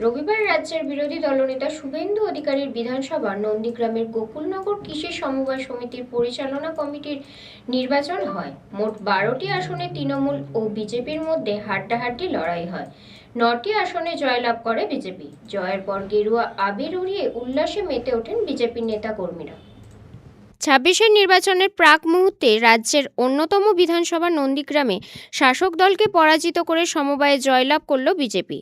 রবিবার রাজ্যের বিরোধী দলনেতা শুভেন্দু অধিকারীর বিধানসভার নন্দীগ্রামের গোকুলনগর কৃষি সমবায় সমিতির পরিচালনা কমিটির নির্বাচন হয়। মোট 12টি আসনে তৃণমূল ও বিজেপির মধ্যে হাড্ডাহাড্ডি লড়াই হয়। 9টি আসনে জয়লাভ করে বিজেপি। জয়ের পর গেরুয়া আবির উড়িয়ে উল্লাসে মেতে ওঠেন বিজেপির নেতাকর্মীরা। 26-এর নির্বাচনের প্রাক মুহূর্তে রাজ্যের অন্যতম বিধানসভা নন্দীগ্রামে শাসক দলকে পরাজিত করে সমবায়ে জয়লাভ করল বিজেপি।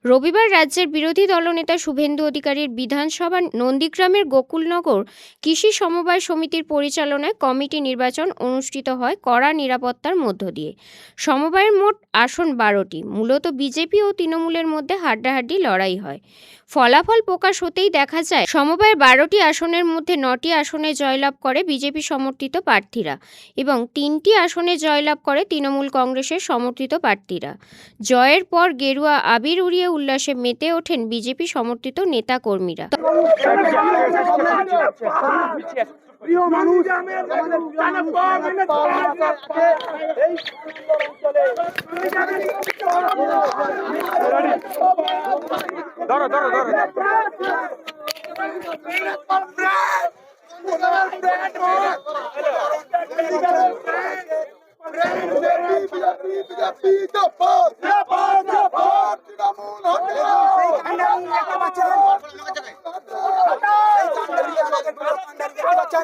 রবিবার রাজ্যের বিরোধী দলনেতা শুভেন্দু অধিকারীর বিধানসভা নন্দীগ্রামের গোকুলনগর কৃষি সমবায় সমিতির পরিচালনায় কমিটি নির্বাচন অনুষ্ঠিত হয় কড়া নিরাপত্তার মধ্য দিয়ে। সমবায়ের মোট আসন 12টি। মূলত বিজেপি ও তৃণমূলের মধ্যে হাড্ডাহাড্ডি লড়াই হয়। ফলাফল প্রকাশ হতেই দেখা যায় সমবায়ের 12টি আসনের মধ্যে 9টি আসনে জয়লাভ করে বিজেপি সমর্থিত প্রার্থীরা এবং 3টি আসনে জয়লাভ করে তৃণমূল কংগ্রেসের সমর্থিত প্রার্থীরা। জয়ের পর গেরুয়া আবির উড়িয়ে উল্লাসে মেতে ওঠেন বিজেপি সমর্থিত নেতাকর্মীরা।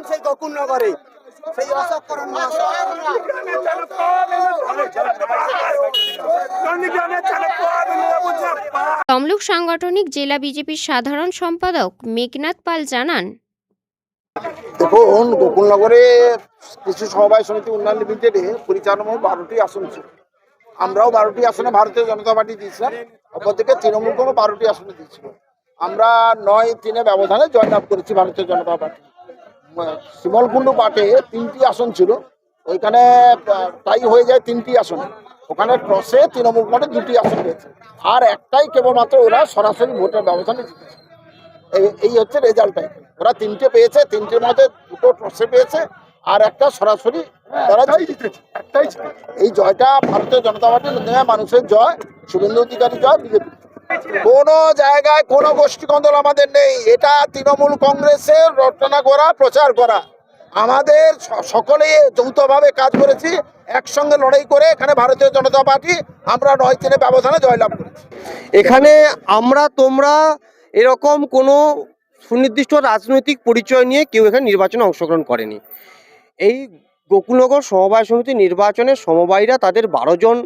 সেই গোকুলনগরে সেই অসৎকরণ তমলুক সাংগঠনিক জেলা বিজেপির সাধারণ সম্পাদক মেঘনাথ পাল জানান, দেখুন, গোকুলনগরে কৃষি সমবায় সমিতি উন্নয়ন লিমিটেডে পরিচালনায় 12টি আসন ছিল। আমরাও 12টি আসনে ভারতীয় জনতা পার্টি দিয়েছিলাম, অপরদিকে তৃণমূল কোনো 12টি আসনে দিয়েছিল। আমরা 9-3 ব্যবধানে জয়লাভ করেছি ভারতীয় জনতা পার্টি। শিমলকুণ্ডু পাটে 3টি আসন ছিল, ওইখানে তাই হয়ে যায় 3টি আসনে। ওখানে টসে তৃণমূল পার্টি 2টি আসন পেয়েছে, আর একটাই কেবলমাত্র ওরা সরাসরি ভোটের ব্যবধানে জিতেছে। এই হচ্ছে রেজাল্টটাই। ওরা 3টে পেয়েছে, 3টের মধ্যে 2টো টসে পেয়েছে আর একটা সরাসরি তারা জিতেছে। এই জয়টা ভারতীয় জনতা পার্টির মানুষের জয়, শুভেন্দু অধিকারী জয়, বিজেপি। কোনো জায়গায় কোনো গোষ্ঠী কন্দল আমাদের নেই। এটা তৃণমূল কংগ্রেসের রটনা করা, প্রচার করা। আমাদের সকলে যৌথভাবে কাজ করেছি, একসঙ্গে লড়াই করে এখানে ভারতীয় জনতা পার্টি আমরা 9-3 ব্যবধানে জয়লাভ করেছি। এখানে আমরা তোমরা এরকম কোনো সুনির্দিষ্ট রাজনৈতিক পরিচয় নিয়ে কেউ এখানে নির্বাচনে অংশগ্রহণ করেনি। এই গোকুলনগর সমবায় সমিতি নির্বাচনে সমবায়ীরা তাদের 12 জন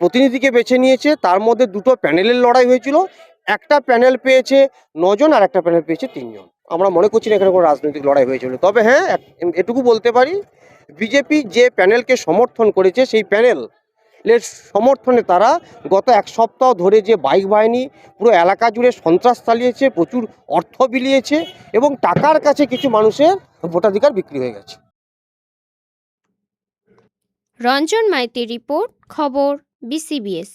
প্রতিনিধিকে বেছে নিয়েছে। তার মধ্যে 2টো প্যানেলের লড়াই হয়েছিল। একটা প্যানেল পেয়েছে 9 জন আর একটা প্যানেল পেয়েছে 3 জন। আমরা মনে করছি না এখানে কোনো রাজনৈতিক লড়াই হয়েছিল। তবে হ্যাঁ, এটুকু বলতে পারি, বিজেপি যে প্যানেলকে সমর্থন করেছে সেই প্যানেলের সমর্থনে তারা গত 1 সপ্তাহ ধরে যে বাইক বাহিনী পুরো এলাকা জুড়ে সন্ত্রাস চালিয়েছে, প্রচুর অর্থ বিলিয়েছে এবং টাকার কাছে কিছু মানুষের ভোটাধিকার বিক্রি হয়ে গেছে। রঞ্জন মাইতির রিপোর্ট, খবর BCBS।